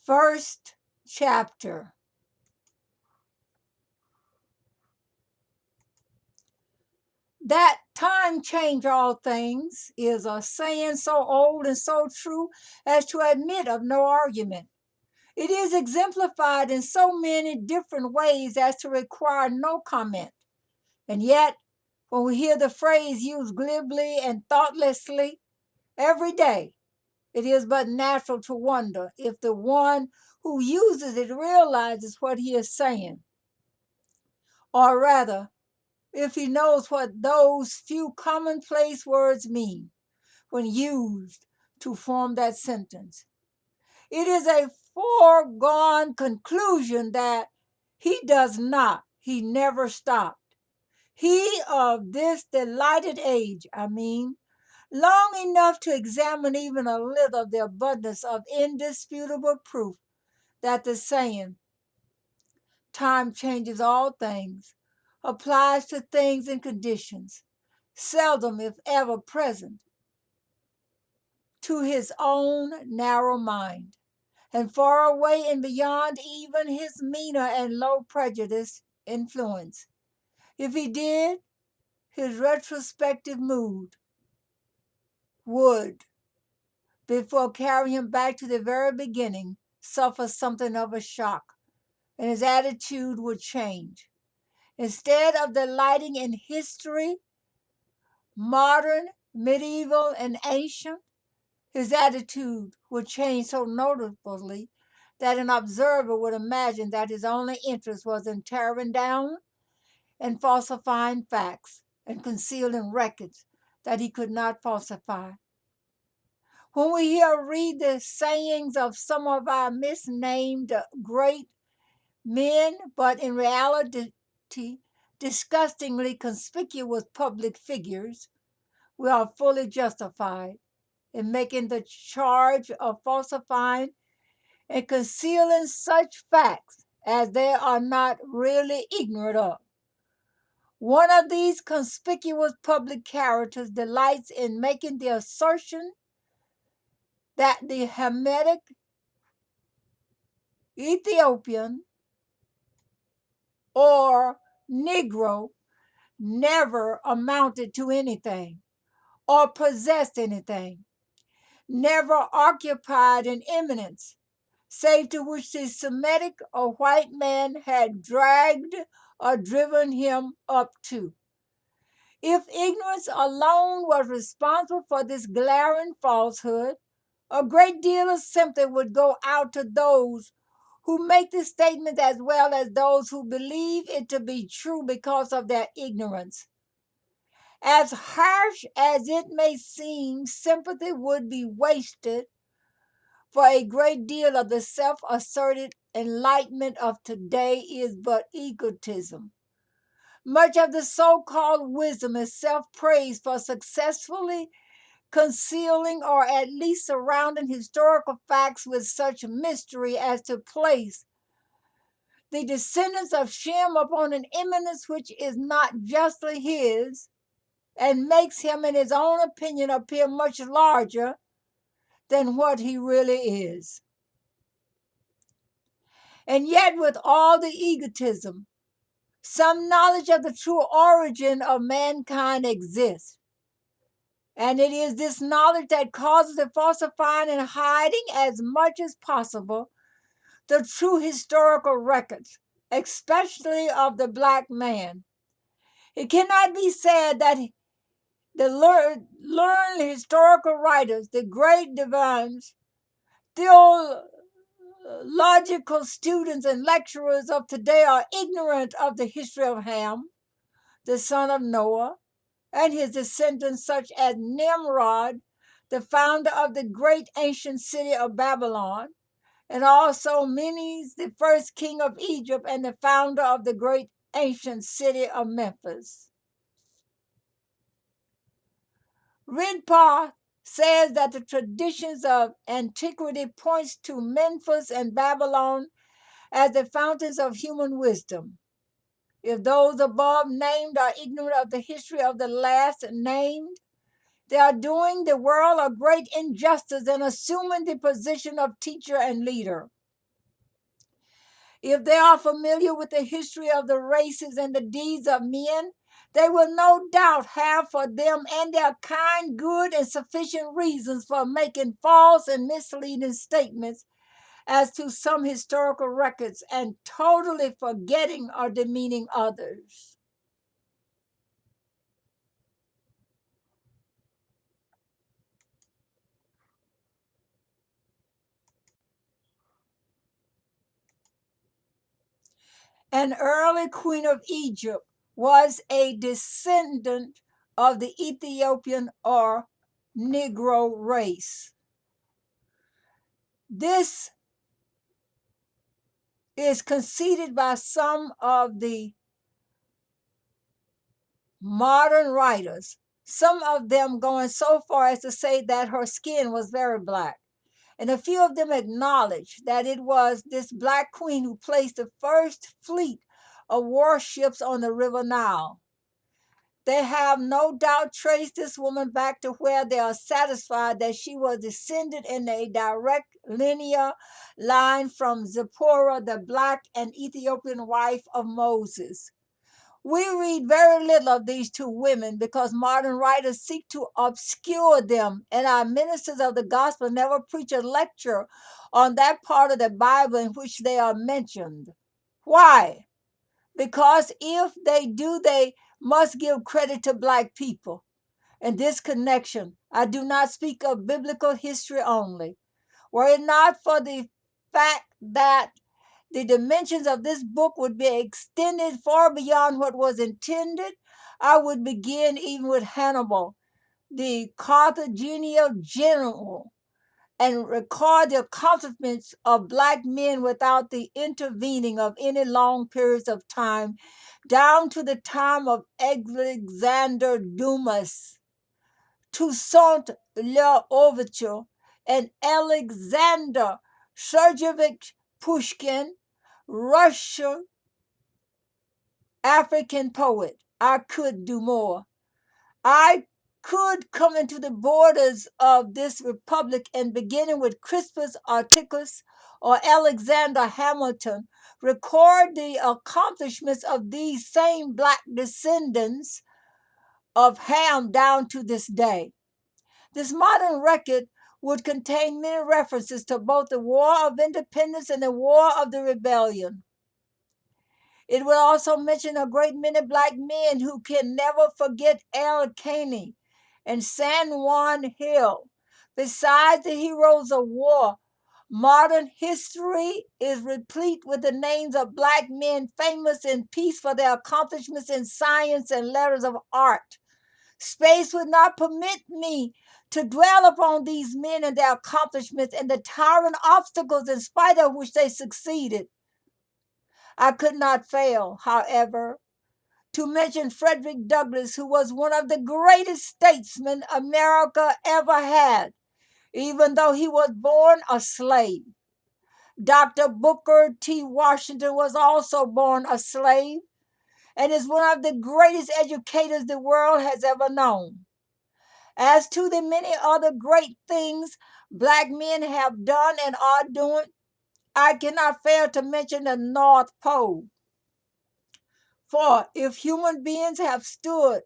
first chapter. That time change all things is a saying so old and so true as to admit of no argument. It is exemplified in so many different ways as to require no comment. And yet, when we hear the phrase used glibly and thoughtlessly every day, it is but natural to wonder if the one who uses it realizes what he is saying, or rather, if he knows what those few commonplace words mean when used to form that sentence. It is a foregone conclusion that he does not, he never stopped. He of this delighted age, long enough to examine even a little of the abundance of indisputable proof that the saying, time changes all things, applies to things and conditions, seldom if ever present, to his own narrow mind, and far away and beyond even his meaner and low prejudice influence. If he did, his retrospective mood would, before carrying him back to the very beginning, suffer something of a shock, and his attitude would change. Instead of delighting in history, modern, medieval, and ancient, his attitude would change so noticeably that an observer would imagine that his only interest was in tearing down and falsifying facts and concealing records that he could not falsify. When we hear or read the sayings of some of our misnamed great men, but in reality disgustingly conspicuous public figures, we are fully justified in making the charge of falsifying and concealing such facts as they are not really ignorant of. One of these conspicuous public characters delights in making the assertion that the Hamitic, Ethiopian, or NEGRO never amounted to anything or possessed anything, never occupied an eminence, save to which the Semitic or white man had dragged or driven him up to. If ignorance alone was responsible for this glaring falsehood, a great deal of sympathy would go out to those who make this statement as well as those who believe it to be true because of their ignorance. As harsh as it may seem, sympathy would be wasted, for a great deal of the self-asserted enlightenment of today is but egotism. Much of the so-called wisdom is self-praise for successfully concealing or at least surrounding historical facts with such mystery as to place the descendants of Shem upon an eminence which is not justly his, and makes him, in his own opinion, appear much larger than what he really is. And yet, with all the egotism, some knowledge of the true origin of mankind exists. And it is this knowledge that causes the falsifying and hiding as much as possible the true historical records, especially of the black man. It cannot be said that the learned historical writers, the great divines, theological students, and lecturers of today are ignorant of the history of Ham, the son of Noah, and his descendants, such as Nimrod, the founder of the great ancient city of Babylon, and also Menes, the first king of Egypt, and the founder of the great ancient city of Memphis. Ridpath says that the traditions of antiquity points to Memphis and Babylon as the fountains of human wisdom. If those above named are ignorant of the history of the last named, they are doing the world a great injustice in assuming the position of teacher and leader. If they are familiar with the history of the races and the deeds of men, they will no doubt have for them and their kind good and sufficient reasons for making false and misleading statements as to some historical records and totally forgetting or demeaning others. An early queen of Egypt was a descendant of the Ethiopian or NEGRO race. This is conceded by some of the modern writers, some of them going so far as to say that her skin was very black. And a few of them acknowledge that it was this black queen who placed the first fleet of warships on the River Nile. They have no doubt traced this woman back to where they are satisfied that she was descended in a direct linear line from Zipporah, the black and Ethiopian wife of Moses. We read very little of these two women because modern writers seek to obscure them, and our ministers of the gospel never preach a lecture on that part of the Bible in which they are mentioned. Why? Because if they do, they must give credit to black people. In this connection, I do not speak of biblical history only. Were it not for the fact that the dimensions of this book would be extended far beyond what was intended, I would begin even with Hannibal, the Carthaginian general, and record the accomplishments of black men without the intervening of any long periods of time, down to the time of Alexander Dumas, Toussaint L'Ouverture, and Alexander Sergeyevich Pushkin, Russian African poet. I could do more. I could come into the borders of this republic and beginning with Crispus Attucks or Alexander Hamilton, record the accomplishments of these same black descendants of Ham down to this day. This modern record would contain many references to both the War of Independence and the War of the Rebellion. It will also mention a great many black men who can never forget El Caney and San Juan Hill. Besides the heroes of war, modern history is replete with the names of black men famous in peace for their accomplishments in science and letters of art. Space would not permit me to dwell upon these men and their accomplishments and the towering obstacles in spite of which they succeeded. I could not fail, however, to mention Frederick Douglass, who was one of the greatest statesmen America ever had, even though he was born a slave. Dr. Booker T. Washington was also born a slave and is one of the greatest educators the world has ever known. As to the many other great things black men have done and are doing, I cannot fail to mention the North Pole. For if human beings have stood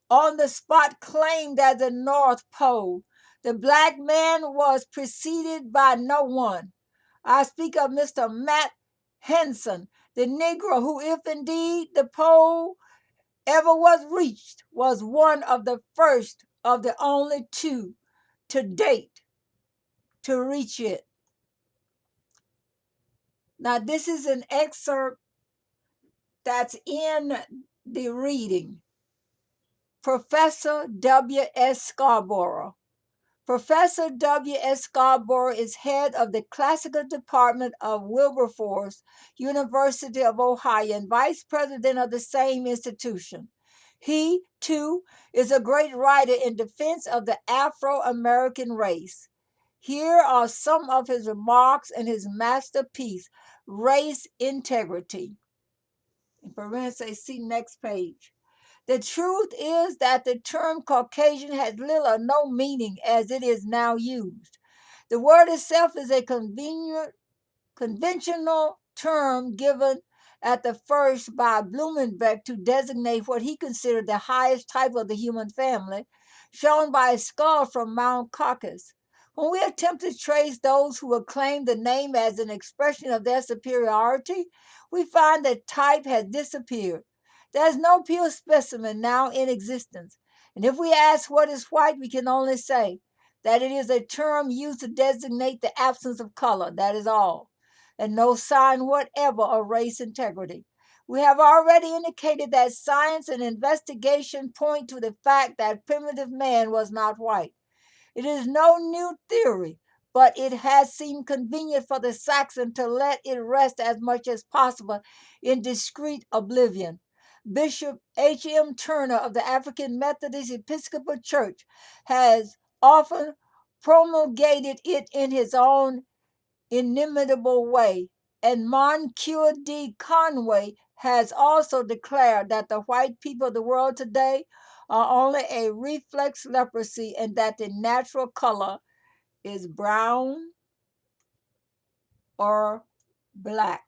on the spot claimed as the North Pole, the black man was preceded by no one. I speak of Mr. Matt Henson, the Negro, who, if indeed the pole ever was reached, was one of the first of the only two to date to reach it. Now, this is an excerpt that's in the reading. Professor W.S. Scarborough. Professor W.S. Scarborough is head of the classical department of Wilberforce, University of Ohio, and vice president of the same institution. He, too, is a great writer in defense of the Afro-American race. Here are some of his remarks in his masterpiece, Race Integrity. In parentheses, see next page. The truth is that the term Caucasian has little or no meaning as it is now used. The word itself is a conventional term given at the first by Blumenbeck to designate what he considered the highest type of the human family, shown by a skull from Mount Caucasus. When we attempt to trace those who acclaim the name as an expression of their superiority, we find that type has disappeared. There is no pure specimen now in existence. And if we ask what is white, we can only say that it is a term used to designate the absence of color, that is all, and no sign whatever of race integrity. We have already indicated that science and investigation point to the fact that primitive man was not white. It is no new theory, but it has seemed convenient for the Saxon to let it rest as much as possible in discreet oblivion. Bishop H.M. Turner of the African Methodist Episcopal Church has often promulgated it in his own inimitable way, and Moncure D. Conway has also declared that the white people of the world today are only a reflex leprosy and that the natural color is brown or black.